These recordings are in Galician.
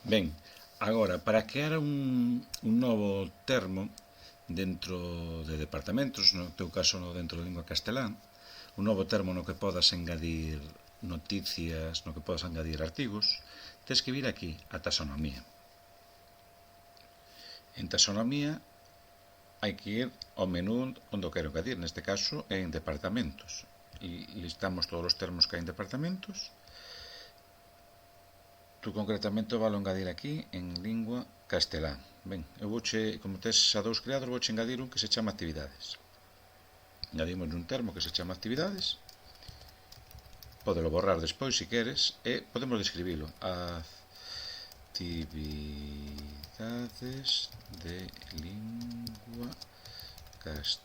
Ben, agora, para crear un novo termo dentro de departamentos, no teu caso no dentro de lingua castelán, un novo termo no que podas engadir noticias, no que podas engadir artigos, tens que vir aquí a taxonomía. En taxonomía hai que ir ao menú onde o quero engadir, neste caso en departamentos. E listamos todos os termos que hai en departamentos. Tú concretamente valo engadir aquí en lingua castelán. Ben, eu vouche, como tes a dous creados, vouche engadir un que se chama actividades. Engadimos un termo que se chama actividades. Pódelo borrar despois se queres e podemos describilo. Actividades de lingua castelá.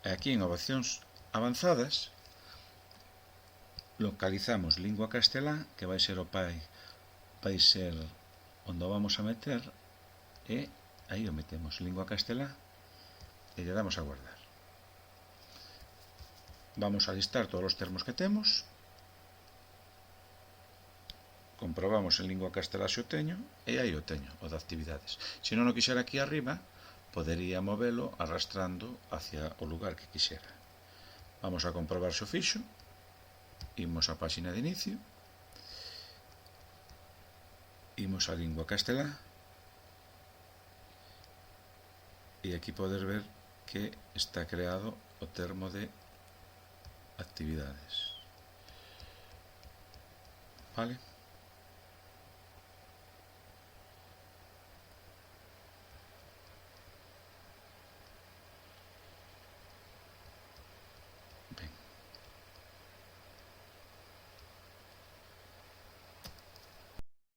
E aquí en opcións avanzadas localizamos lingua castelá, que vai ser o vai ser onde o vamos a meter, e aí o metemos, lingua castelá, e lle damos a guardar. Vamos a listar todos os termos que temos, comprobamos en lingua castelá se o teño, e aí o teño, o de actividades. Se non o quixera aquí arriba, podería movelo arrastrando hacia o lugar que quixera. Vamos a comprobar se o fixo, imos á páxina de inicio, imos a lingua castelá, e aquí podes ver que está creado o termo de actividades. Vale?